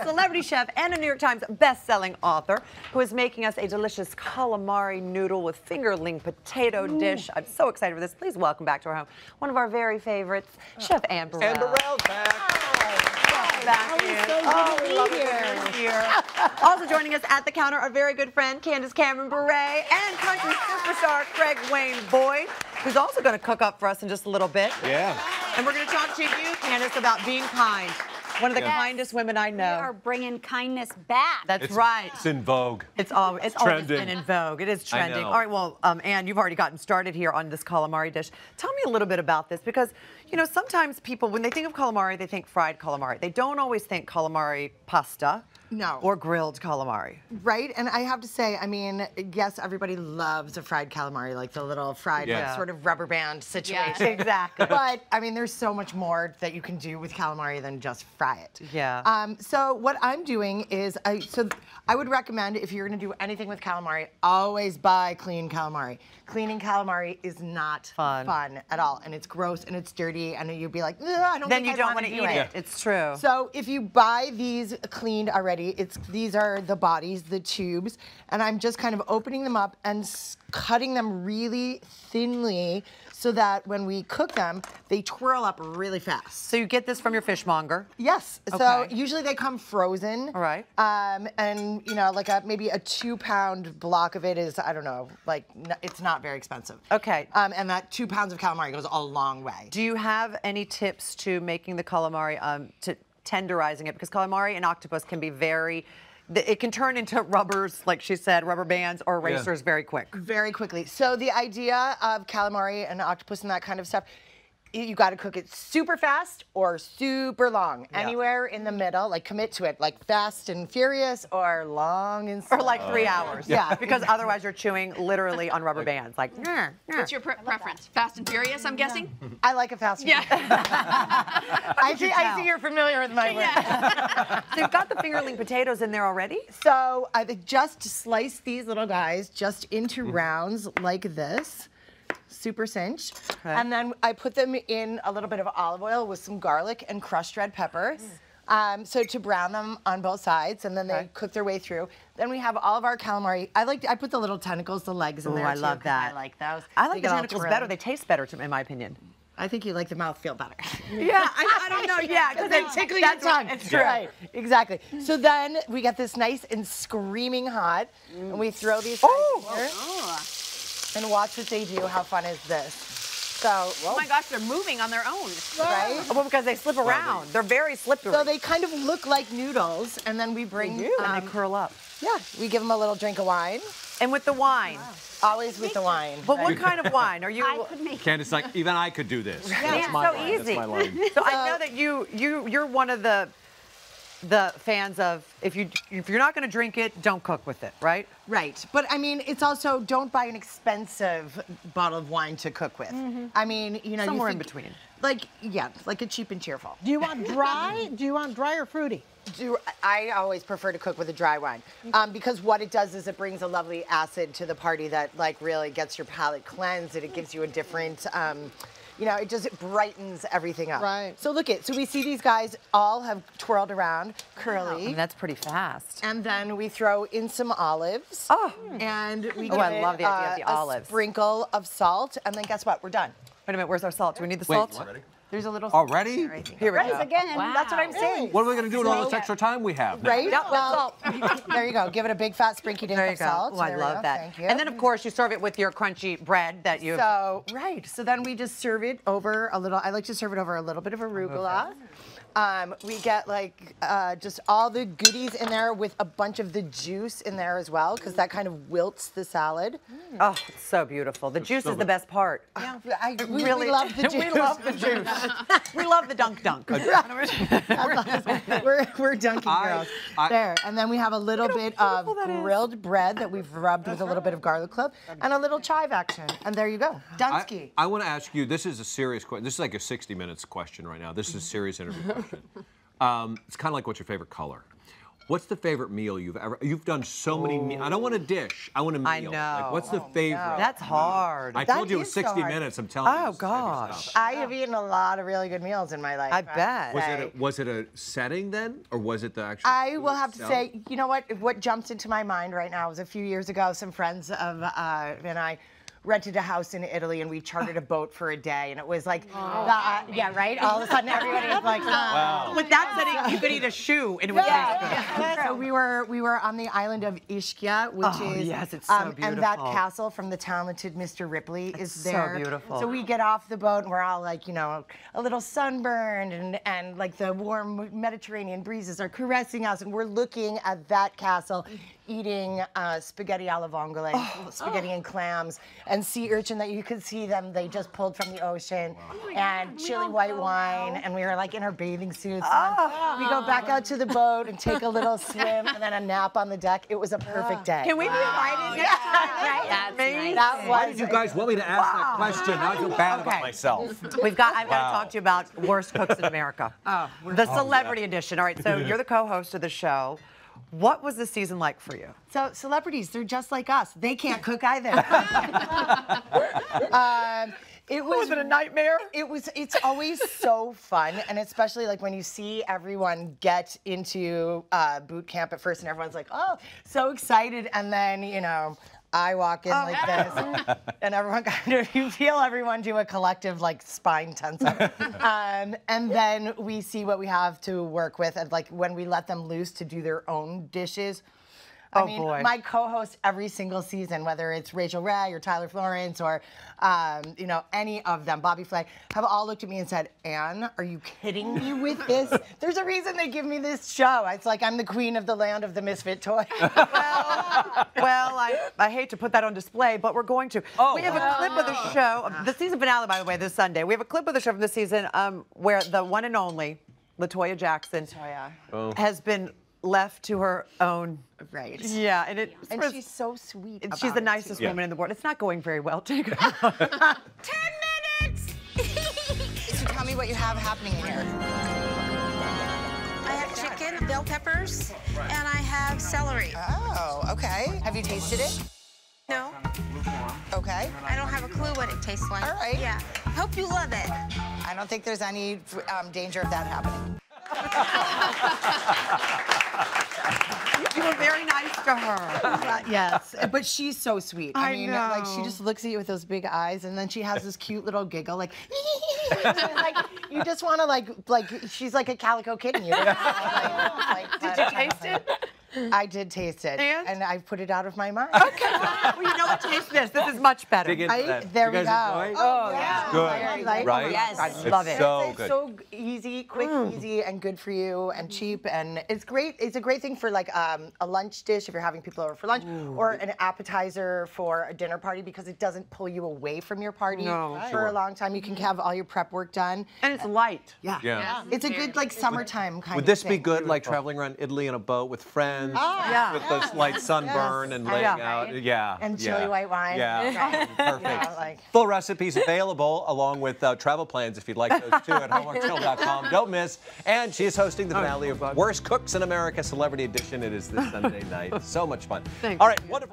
celebrity chef and a New York Times best-selling author who is making us a delicious calamari noodle with fingerling potato dish. I'm so excited for this. Please welcome back to our home one of our very favorites, Chef Anne Burrell. Anne Burrell's back. Back in. We love it here. Also joining us at the counter, our very good friend, Candace Cameron Bure, and country superstar Craig Wayne Boyd, who's also going to cook up for us in just a little bit. Yeah. And we're going to talk to you, Candace, about being kind. One of the kindest women I know. We are bringing kindness back. That's right. It's in vogue. It's always been in vogue. It is trending. I know. All right, well, Anne, you've already gotten started here on this calamari dish. Tell me a little bit about this because, you know, sometimes people, when they think of calamari, they think fried calamari. They don't always think calamari pasta. No. Or grilled calamari. Right, and I have to say, I mean, yes, everybody loves a fried calamari, like the little fried like, sort of rubber band situation. Yeah, exactly. But, I mean, there's so much more that you can do with calamari than just fry it. Yeah. So what I'm doing is, I would recommend if you're gonna do anything with calamari, always buy clean calamari. Cleaning calamari is not fun at all, and it's gross and it's dirty, and you'd be like, I don't then think you don't want to eat it. It's true. So if you buy these cleaned already, these are the bodies, the tubes, and I'm just kind of opening them up and cutting them really thinly so that when we cook them, they twirl up really fast. So you get this from your fishmonger? Yes. Okay. So usually they come frozen. All right. And you know, like maybe a 2-pound block of it is, I don't know, like it's not very expensive. Okay. And that 2 pounds of calamari goes a long way. Do you have any tips to making the calamari, to tenderizing it? Because calamari and octopus can be it can turn into rubbers, like she said, rubber bands or erasers very quick. Very quickly. So the idea of calamari and octopus and that kind of stuff, you got to cook it super fast or super long. Yeah. Anywhere in the middle, like commit to it, like fast and furious or long and slow. Or like 3 hours. Yeah. Because otherwise you're chewing literally on rubber bands. Like, What's your preference? Fast and Furious, I'm guessing? I like a fast and furious. I see you're familiar with my word. So you've got the fingerling potatoes in there already? So I just slice these little guys just into rounds like this. Super cinch. Okay. And then I put them in a little bit of olive oil with some garlic and crushed red pepper. So to brown them on both sides, and then they cook their way through. Then we have all of our calamari. I put the little tentacles, the legs in there I too, love that. I like those. I like the tentacles better. They taste better, in my opinion. I think you like the mouthfeel better. Yeah, I don't know. Yeah, because they tickle your tongue. It's true. Right, exactly. So then we get this nice and screaming hot, and we throw these here. And watch what they do. How fun is this? So, oh my gosh, they're moving on their own. Right? Well, because they slip around. They're very slippery. So they kind of look like noodles, and then we bring... and they curl up. Yeah, we give them a little drink of wine. And with the wine. Wow. Always with the wine. But what kind of wine? Are you... I could make Candace, like, even I could do this. Yeah, That's my so line. easy. That's my line. So I know that you're one of the fans of if you're not going to drink it, don't cook with it, right? Right. But I mean, it's also don't buy an expensive bottle of wine to cook with. I mean, you know, somewhere in between. Like like a cheap and cheerful. Do you want dry? Do you want dry or fruity? I always prefer to cook with a dry wine because what it does is it brings a lovely acid to the party that like really gets your palate cleansed and it gives you a different. You know, it just brightens everything up. Right. So look so we see these guys all have twirled around, curly. And that's pretty fast. And then we throw in some olives. Oh. And we give I love the idea of the olives. A sprinkle of salt, and then guess what? We're done. Wait a minute, where's our salt? Do we need the salt? There's a little already? Here we go. Again. Wow. That's what I'm saying. What are we going to do with all this extra time we have? Right? Yep, well, there you go. Give it a big fat sprinky dink of salt. Oh, I love that. Thank you. And then, of course, you serve it with your crunchy bread that you... So then we just serve it over a little... I like to serve it over a little bit of arugula. We get like just all the goodies in there with a bunch of the juice in there as well, because that kind of wilts the salad. Oh, it's so beautiful. The juice is the best part. Yeah, we love the juice. We love the juice. We love the dunk. We're dunking girls. There, and then we have a little bit of grilled bread that we've rubbed with a little bit of garlic clove and a little chive action, and there you go, Dunsky. I want to ask you. This is a serious question. This is like a 60 Minutes question right now. This is a serious interview question. It's kind of like, what's your favorite color? What's the favorite meal you've done so many meals. I don't want a dish. I want a meal. I know. Like, what's the favorite? That's hard. I told you it was 60 minutes. I'm telling you. Oh, this is heavy gosh. stuff. I have eaten a lot of really good meals in my life. I bet. Was it a setting then, or was it the actual? I will food have to itself? say, you know what? What jumps into my mind right now was a few years ago, some friends of and I rented a house in Italy, and we chartered a boat for a day, and it was like, yeah, right. All of a sudden, everybody was like, Wow. With that setting, you could eat a shoe and it would taste good. So we were on the island of Ischia, which is yes, it's so and that beautiful. castle from the talented Mr. Ripley is so there. beautiful. So we get off the boat and we're all like, you know, a little sunburned, and like the warm Mediterranean breezes are caressing us, and we're looking at that castle, eating spaghetti alla vongole, spaghetti and clams, and sea urchin that you could see them, they just pulled from the ocean, and chili white wine, and we were like in our bathing suits. And we go back out to the boat and take a little swim, and then a nap on the deck. It was a perfect day. Can we be invited next time? Right? That's nice. That Why was did you guys want me to ask that question? Now I feel bad about myself. I've got to talk to you about worst cooks in America. The celebrity edition. All right, so you're the co-host of the show. What was the season like for you? So celebrities, they're just like us. They can't cook either. It was it a nightmare? It's always so fun, and especially like when you see everyone get into boot camp at first, and everyone's like, oh, so excited, and then you know, I walk in like this, and everyone kind of, you feel everyone do a collective like spine tense up. And then we see what we have to work with, and like when we let them loose to do their own dishes. I mean, my co-host every single season, whether it's Rachel Ray or Tyler Florence or, you know, any of them, Bobby Flay, have all looked at me and said, Anne, are you kidding me with this? There's a reason they give me this show. It's like I'm the queen of the land of the misfit toy. Well, I hate to put that on display, but we're going to. We have a clip of the show, the season finale, by the way, this Sunday. We have a clip of the show from this season where the one and only LaToya Jackson has been left to her own. Right. Yeah, and she's so sweet. She's the nicest woman in the world. It's not going very well. Take her. 10 minutes! So tell me what you have happening here. I have chicken, bell peppers, and I have celery. Oh, okay. Have you tasted it? No, Okay. I don't have a clue what it tastes like. All right. Yeah. Hope you love it. I don't think there's any danger of that happening. You were very nice to her. Yes, but she's so sweet. I mean, like she know. just looks at you with those big eyes, and then she has this cute little giggle, like, like you just want to like she's like a calico kitten. You know? Did you taste it? I did taste it, And? I put it out of my mind. Okay. Well, you know what? Taste this. This is much better. Dig into Right? that. There you we guys go. enjoy it? Oh, yeah. Good. Like, Right? Yes. I It's love it. so It's good. so easy, quick, easy, and good for you, and cheap, and it's great. It's a great thing for like a lunch dish if you're having people over for lunch, or an appetizer for a dinner party, because it doesn't pull you away from your party for a long time. You can have all your prep work done. And it's light. Yeah. It's a good like summertime kind Would of this thing. be good, like traveling around Italy in a boat with friends, Yeah. with the light sunburn and laying out? Yeah. And chili white wine. Yeah. Perfect. Yeah, like- Full recipes available along with travel plans if you'd like those too at hallmarkchannel.com. Don't miss. And she is hosting the finale of Worst Cooks in America Celebrity Edition. It is this Sunday night. So much fun. Thanks. All right. Wonderful.